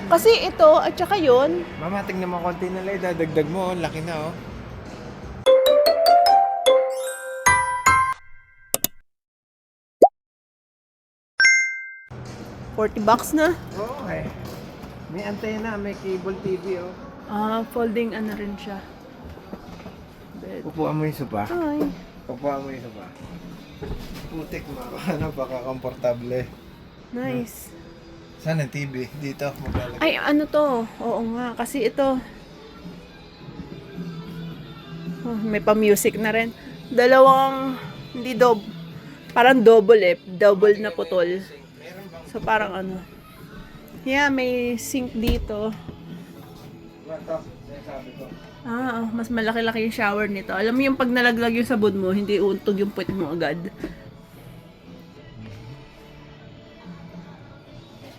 Kasi ito, at saka yun, Mama, tingnan mo konti na lang. Dadagdag mo. Oh. Laki na, oh. $40 na. Oo, eh. May antena, may cable TV, oh. Folding ano rin siya. Bed. Upuan mo yung sopa. Ay. Upuan mo yung sopa. Putik mo. Ano, baka komportable. Nice. Saan ang TV? Dito, maglalagay. Ay, ano to? Oo nga, kasi ito. Oh, may pa-music na rin. Dalawang, hindi parang double eh. Double na putol. Meron bang So, parang ano. Yeah, may sink dito. ito? Sabi ko. Mas malaki-laki yung shower nito. Alam mo yung pag nalaglag yung sabon mo, hindi untog yung puwet mo agad.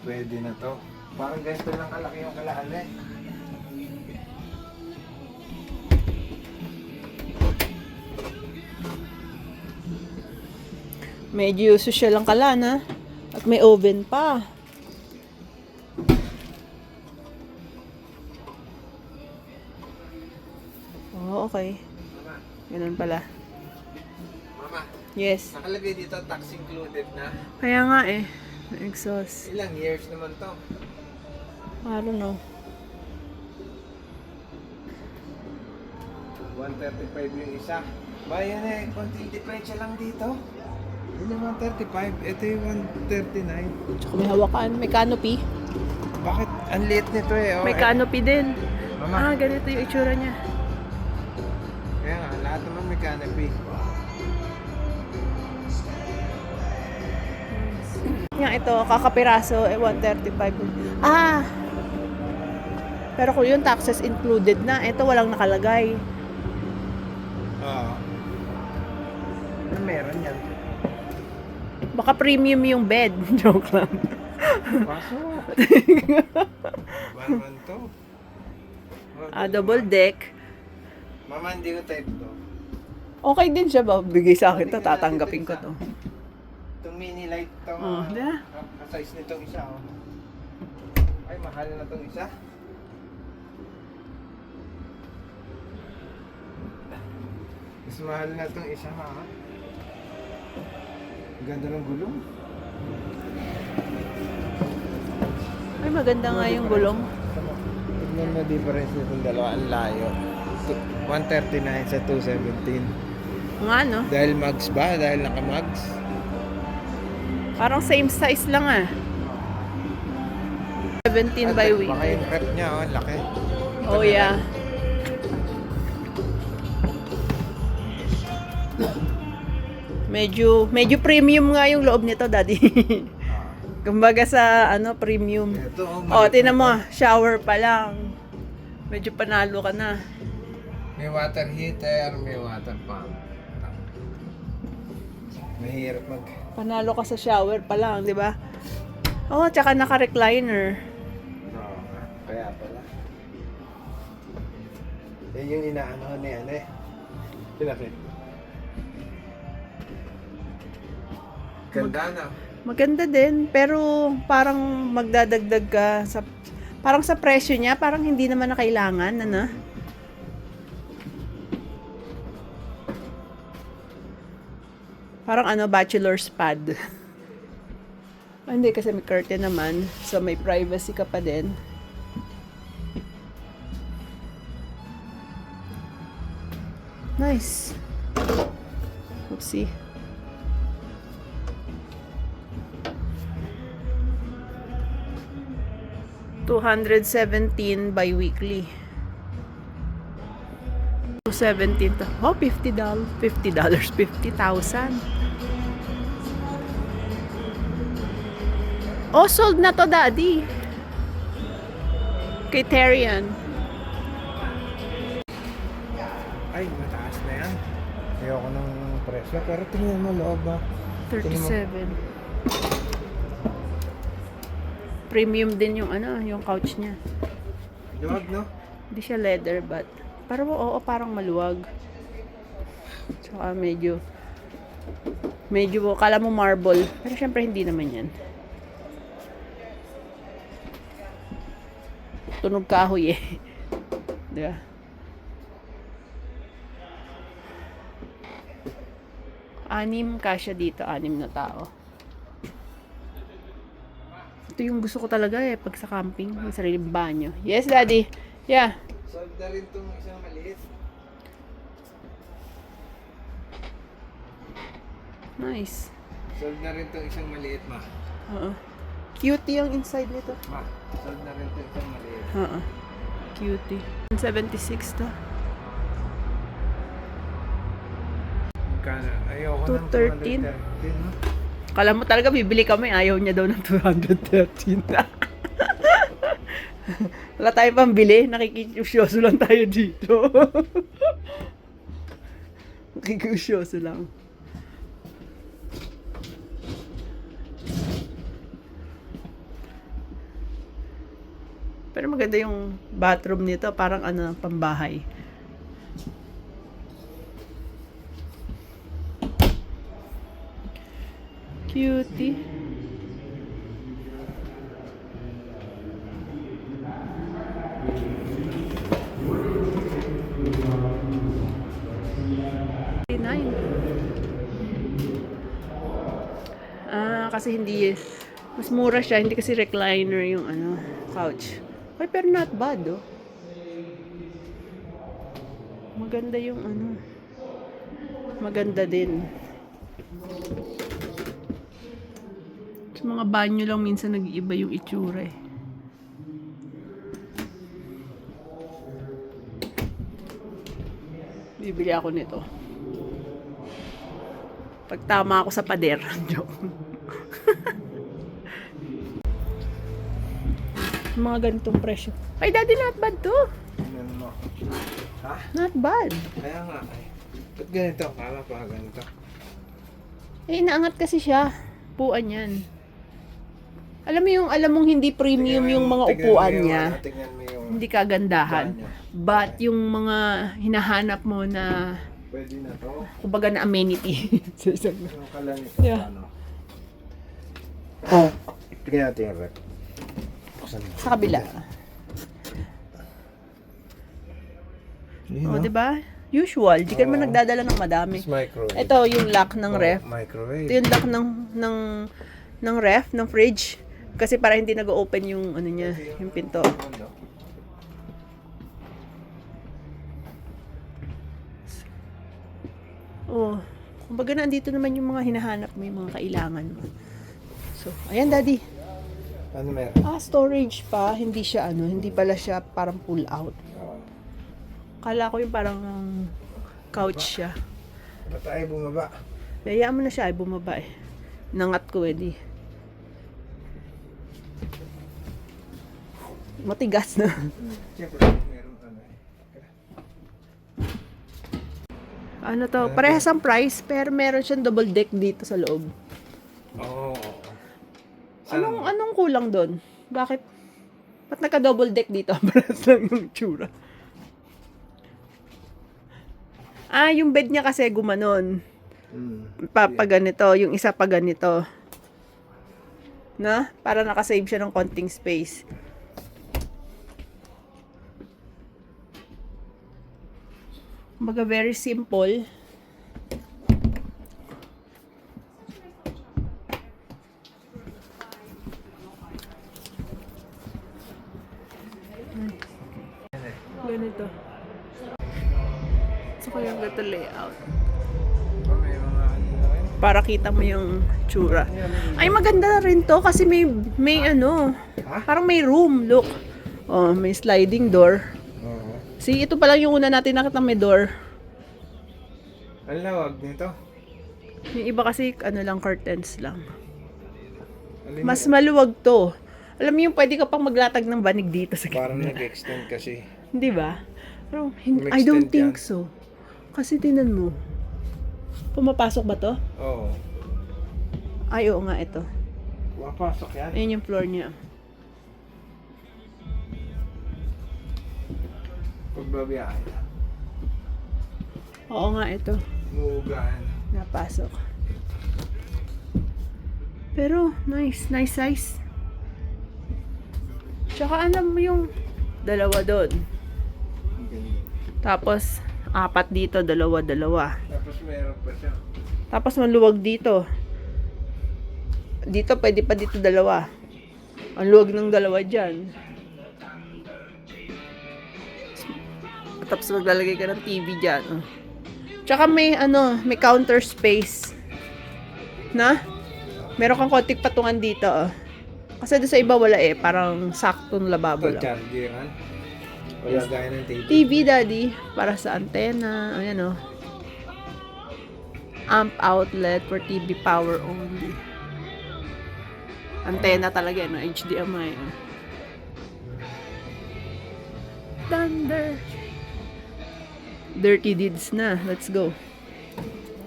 Pwede na to. Parang ganito lang kalaki yung kalaan eh. Medyo social ang kalan, ha? At may oven pa. Oh, okay. Mama, Ganun pala. Mama, Yes. nakalagay dito tax included na. Kaya nga eh. Exhaust. Ilang years naman to? I don't know. 135 yung isa. Bayan eh, konting diferensya lang dito. Yun yung 135, ito yung 139. Tsaka may hawakan. May canopy. Bakit? Ang liit nito eh. Oh, May canopy din. Mama, Ganito yung itsura niya. kaya nga, lahat naman may canopy. Yang ito, kakapiraso, 135. Pero kung yung taxes included na, ito walang nakalagay. Oo. Ano meron yan? Baka premium yung bed. Joke lang. Paso. One to. Double deck. Mama, hindi ko type to. Okay din siya ba? Bigay sa akin to, tatanggapin ko to. Itong mini light to. Yeah. Size nitong isa. Oh. Ay, mahal na itong isa. Mas mahal na itong isa, ha? Ganda ng gulong. Ay, maganda nga yung gulong. Tignan mo difference nitong dalawa. Ang layo. 139 sa 217. Nga, no? Dahil mags ba? Dahil naka-mags? Parang same size lang 17 by Baka weekly. yung rep niya, oh, laki. Oh, yeah. Medyo premium nga yung loob nito, Daddy. Kumbaga sa premium. Ito, Tinan mo, shower pa lang. Medyo panalo ka na. May water heater, may water pump. Mahirap Panalo ka sa shower pa lang, di ba? Tsaka naka-recliner. Kaya pala. Yan yung inaano ni ano eh. Pinakit. Ganda na. Maganda din, pero parang magdadagdag ka parang sa presyo niya, parang hindi naman na kailangan, ano? Parang bachelor's pad. Hindi kasi may curtain naman, so may privacy ka pa din. Nice. Let's see. $217 bi-weekly. 217 to. $50. $50. 50,000. Sold na to, Daddy. Kay Terian. Ay, mataas na yan. Ayoko ng presyo. Pero tingnan mo loob ba? 37. Premium din yung yung couch niya. Luwag, no? Hindi siya leather, but parang maluwag. Tsaka medyo kala mo marble. Pero syempre hindi naman yan. tunog kahoy eh. Di ba? Anim kasya dito, 6 na tao. Ito yung gusto ko talaga eh, pag sa camping, may sariling banyo. Yes, Daddy. Yeah. Solve na rin itong isang maliit. Nice. Solve na rin itong isang maliit, ma. Oo. Cute yung inside nito. Ma, solve na rin itong isang maliit. Oo. Cutie. 176 to. Magkano? Ayoko ng 213. 213, no? Kala mo talaga bibili kami, ayaw niya daw ng 213. Wala tayong pambili, nakikiusyoso lang tayo dito. Nakikiusyoso lang. Pero maganda yung bathroom nito, parang ano, pambahay. Cutie. Kasi hindi, mas mura siya, hindi kasi recliner yung ano, couch. Ay, pero not bad, oh. Maganda yung ano, maganda din. Sa mga banyo lang minsan nag-iiba yung itsura eh. Bibili ako nito. Pag tama ako sa pader. Joke. Mga ganitong presyo. Ay, Daddy, not bad to. Tingnan mo. Ha? Not bad. Kaya nga, ay. Ba't ganito? Kala pa ganito. Eh, inaangat kasi siya. Upuan yan. Alam mong hindi premium yung mga upuan niya. Tingnan mo yung... Hindi kagandahan. But yung mga hinahanap mo na, Pwede na to. kumbaga na amenity. Sa isang... Yung kala nito, Yeah. ano? Tingnan natin yung rep. Buksan mo. Sa kabila. Yun, O, no? diba? Usual. Di ka naman Oo. nagdadala ng madami. It's microwave. Ito yung lock ng Oh, ref. Microwave. Ito yung lock ng ref, ng fridge. Kasi para hindi nag-open yung ano niya, yung pinto. Ano? Oh, kumbaga nandito naman yung mga hinahanap mo, yung mga kailangan mo. So, ayan, Daddy. Ano meron? Storage pa, hindi siya ano, hindi pala siya parang pull out. Oh. Kala ko yung parang couch siya. Ba't tayo bumaba? Hayaan mo na siya, ay bumaba eh. Nangat ko eh, di. Matigas na. Siyempre, meron ano eh. Ano to, parehas ang price, pero meron siyang double deck dito sa loob. Oo. Anong kulang doon? Bakit? Ba't naka-double deck dito? Parehas lang yung tsura. Ah, yung bed niya kasi gumanon. Pa ganito, yung isa pa ganito. Na? Para nakasave siya ng konting space. Kumbaga very simple. Ganito. So, ko yung ganito layout. May mga ano na rin. Para kita mo yung tsura. Ay, maganda rin to kasi may ano, Ha? parang may room, look. Oh, may sliding door. Oo. See, ito pa lang yung una natin nakita may door. Ang lawag nito. Yung iba kasi, ano lang, curtains lang. Alin Mas mo? maluwag to. Alam mo yung pwede ka pang maglatag ng banig dito sa Parang gitna. nag-extend kasi. Di ba? Pero, May I don't extend think yan. so. Kasi tinan mo. Pumapasok ba to? Oo. Ay, oo nga, ito. Mapasok yan. Ayan yung floor niya. Pagbabiyahe. Oo nga, ito. Muugaan. Napasok. Pero, nice. Nice size. Tsaka alam mo yung Dalawa doon. Ang ganda. Tapos, 4 dito, dalawa. Tapos meron pa siya. Tapos maluwag dito. Dito, pwede pa dito dalawa. Ang luwag ng dalawa dyan. Tapos maglalagay ka ng TV dyan. Oh. Tsaka may may counter space. Na? Meron kang konting patungan dito. Oh. Kasi doon sa iba wala eh. Parang saktong lababo Ito, lang. chargeran. Wala gaya ng TV. TV, daddy. Para sa antena. Ayan oh. Amp outlet for TV power only. Antena talaga, no? HDMI. Oh. Thunder. Dirty deeds na. Let's go.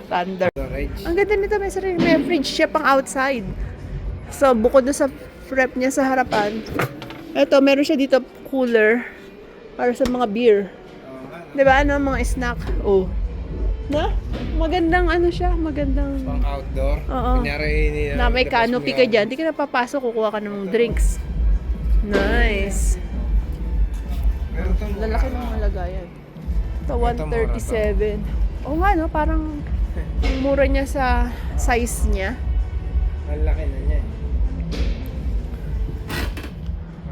Thunder. Storage. Ang ganda nito, may fridge siya pang outside. So, bukod na sa rep niya sa harapan, eto, meron siya dito cooler para sa mga beer. Oo nga. Diba, mga snack. Oh. Na? Magandang siya, magandang... Pang outdoor. Oo. Kunyari, Na may canopy ka dyan, di ka na papasok, kukuha ka ng drinks. Nice. Meron itong Lalaki ng mga lagayan. Ito, 137. Oo nga, no? Parang ang mura niya sa size niya. Ang laki na niya.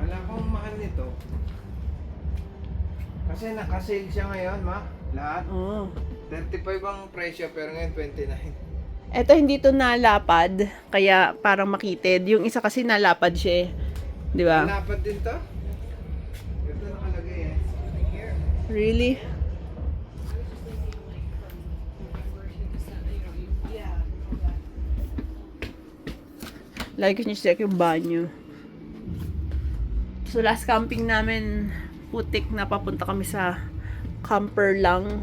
Wala akong mahal nito. Kasi naka-sale siya ngayon, ma. Lahat. Oo. 35 ang presyo, pero ngayon 29. Ito, hindi to nalapad, kaya parang makitid. Yung isa kasi nalapad siya eh. Di ba? Lapad din to? Ito nakalagay eh. Here. Really? Like nyo check yung banyo. So last camping namin, putik na papunta kami sa camper lang.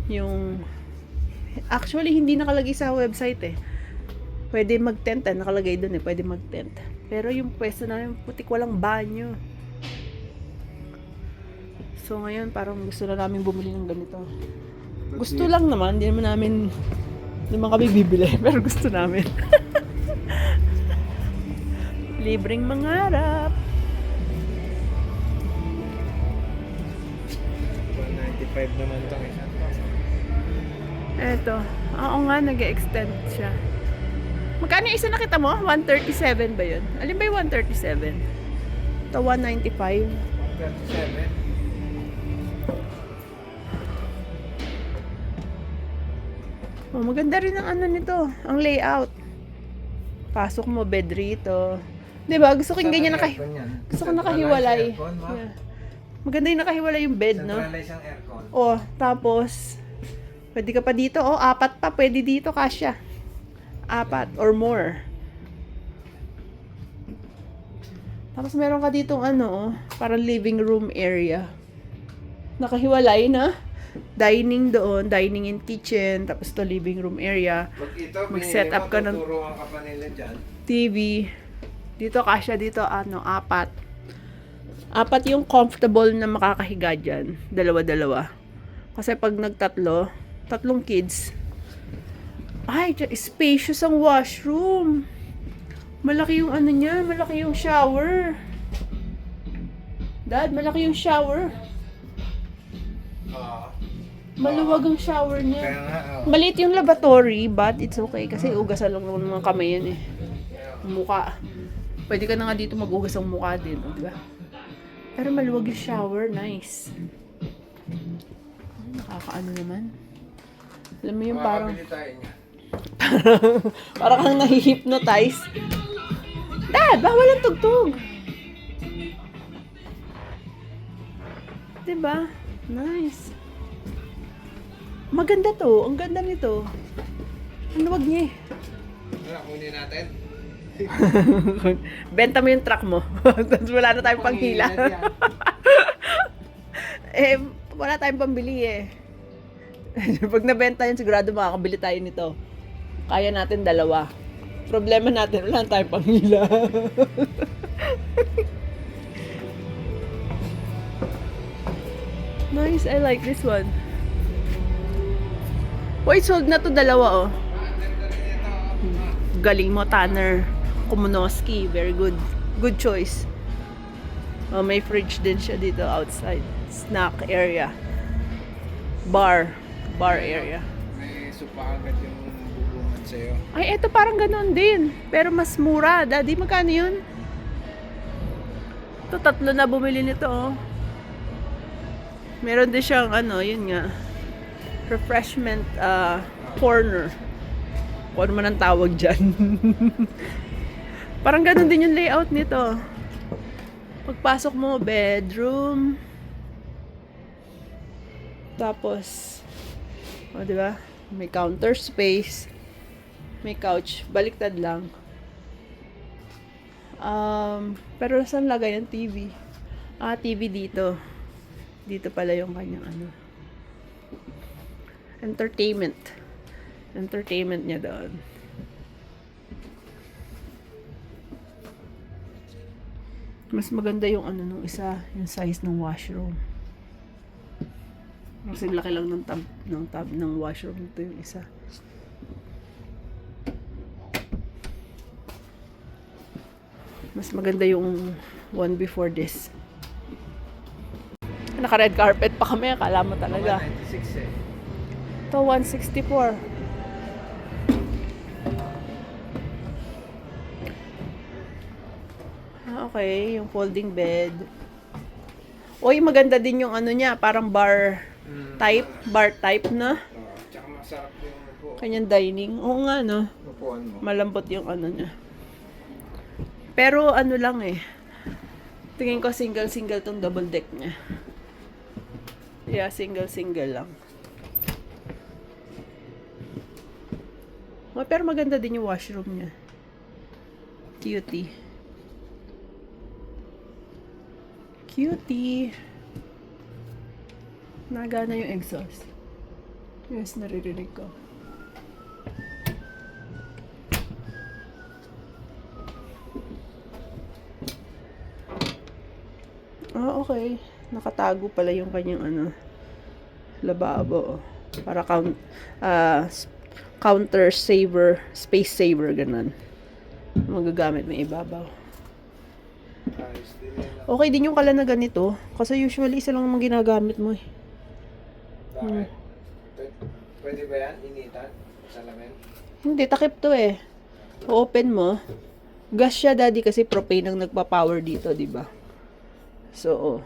Yung actually hindi nakalagay sa website eh. Pwede mag-tent nakalagay doon eh, pwede mag-tent. Pero yung pwesto namin putik, walang banyo. So ngayon parang gusto na namin bumili ng ganito. Gusto lang naman, hindi naman kami bibili, pero gusto namin. Libreng mangarap. 195 naman itong isa. Eto. Oo nga, nag-extend siya. Magkano yung isa nakita mo? 137 ba yun? Alin ba yung 137? Ito, 195. 137. Oh, maganda rin ang nito. Ang layout. Pasok mo, bed rito. Diba? Gusto ko yung ganyan gusto ko nakahiwalay. Yeah. Maganda yung nakahiwalay yung bed, no? Centralize ang aircon. Oh, tapos pwede ka pa dito. Oh, 4 pa. Pwede dito, kasya. 4 or more. Tapos meron ka ditong parang living room area. Nakahiwalay na. Dining doon, dining and kitchen, tapos to living room area. Mag-set up ka ng tuturuan ka pa nila dyan. TV. Dito kasya dito 4. 4 yung comfortable na makakahiga dyan. Dalawa-dalawa. Kasi pag nagtatlo, 3 kids. Ay, spacious ang washroom. Malaki yung niya, malaki yung shower. Dad, malaki yung shower. Maluwag ang shower niya. Kaya nga, Maliit yung lavatory, but it's okay. Kasi ugasan lang naman ng mga kamay yan eh. Mukha. Pwede ka na nga dito mag-ugas ang mukha din, di ba? Pero maluwag yung shower, nice. Nakakaano naman. Alam mo yung parang... makakabili tayo niya. parang kang nahihypnotize. Dad, bawal ang tugtog. Diba? Nice. Maganda to. Ang ganda nito. Ang luwag niya eh. Wala, kunin natin. Benta mo yung truck mo. Tapos wala na tayong panghila. Wala tayong pambili eh. Pag nabenta yun, sigurado makakabili tayo nito. Kaya natin 2. Problema natin, wala na tayong panghila. Nice, I like this one. Wait, sold na to 2 oh. Galing mo, Tanner Kumunoski. Very good. Good choice. Oh, may fridge din siya dito outside. Snack area. Bar area. May supa agad yung bubungan sa'yo. Ay, eto parang ganoon din. Pero mas mura. Daddy, magkano yun? Ito, 3 na bumili nito, oh. Meron din siyang, ano, yun nga. Refreshment corner. Kung ano man ang tawag dyan. Parang ganoon din yung layout nito. Pagpasok mo, bedroom. Tapos, o, di ba? May counter space. May couch. Baliktad lang. Pero saan lagay ng TV? TV dito. Dito pala yung kanyang ano. Entertainment. Entertainment niya doon. Mas maganda yung ano nung isa, yung size ng washroom. Kasi laki lang ng tab ng washroom ito yung isa. Mas maganda yung one before this. Naka-red carpet pa kami, akala mo talaga. 96 eh. Ito, 164. Okay, yung folding bed. Uy, maganda din yung ano niya, parang bar type na. Tsaka masarap yung upo. Kanyang dining. Oo nga, no? Upuan mo. Malambot yung ano niya. Pero ano lang eh. Tingin ko single tong double deck niya. Yeah, single lang. Oh, pero maganda din yung washroom niya. Cutie. Cutie. Nagana yung exhaust. Yes, naririnig ko. Okay. Nakatago pala yung kanyang ano, lababo. Para counter saver, space saver, ganun. Magagamit may ibabaw. Ayos din yan. Okay din yung kala na ganito. Kasi usually isa lang naman ginagamit mo eh. Bakit? Pwede ba yan? Initan? Salamin? Hindi, takip to eh. Open mo. Gas siya, daddy, kasi propane ang nagpa-power dito, di ba? So,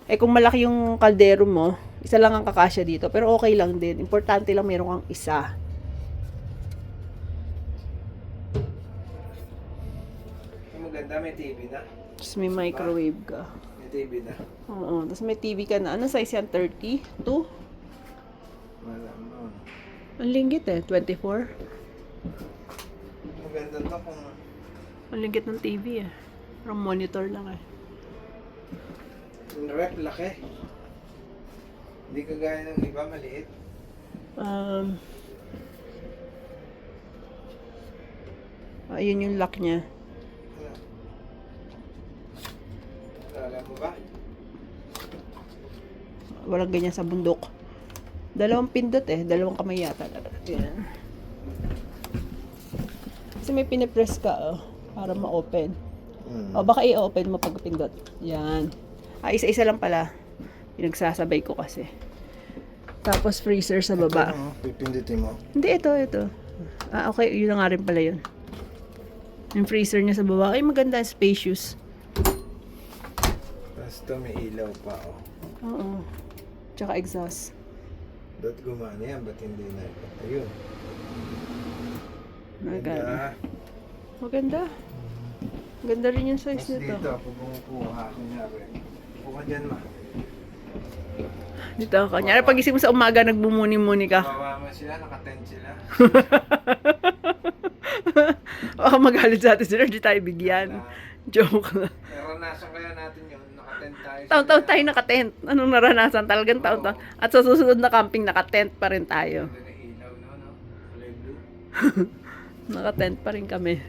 kung malaki yung kaldero mo, isa lang ang kakasya dito. Pero okay lang din. Importante lang meron kang isa. Ang maganda, may TV na. Tapos may microwave ka. May TV na. Oo. Tapos may TV ka na. Ano size yan? 30? 2? Wala mo. Ang linggit eh. 24? Maganda to kung Ang linggit ng TV eh. Parang monitor lang eh. yung rep laki. Hindi kagaya ng iba, maliit. Ayun yung lock niya. Alam mo ba? Walang ganyan sa bundok. 2 pindot eh. 2 kamay yata. Yan. Kasi may pinipress ka oh, para ma-open. O baka i-open mo pag pindot. Yan. Isa-isa lang pala. Pinagsasabay ko kasi. Tapos freezer sa baba. Pipindutin mo. Hindi, ito. Okay. Yun na nga rin pala yun. Yung freezer niya sa baba. Ay, maganda. Spacious. Tapos ito may ilaw pa, oh. Oo. Tsaka exhaust. Ba't gumana yan? Ba't hindi na? Ayun. Maganda. Maganda. Ganda rin yung size Tapos nito. dito, ako bumukuha. Kunyari. Upo ka dyan, ma. Dito, kanyari pagising mo sa umaga, nagbumuni-muni ka. Kawawa sila, naka-tent sila. Baka magalit sa atin sila, di tayo bigyan. Joke lang. Naranasan kaya natin yun, naka-tent tayo. Taon-taon tayo naka-tent. Anong naranasan? Talagang taon-taon. At sa susunod na camping, naka-tent pa rin tayo. Ganda na ilaw, no? Kulay blue. Naka-tent pa rin kami.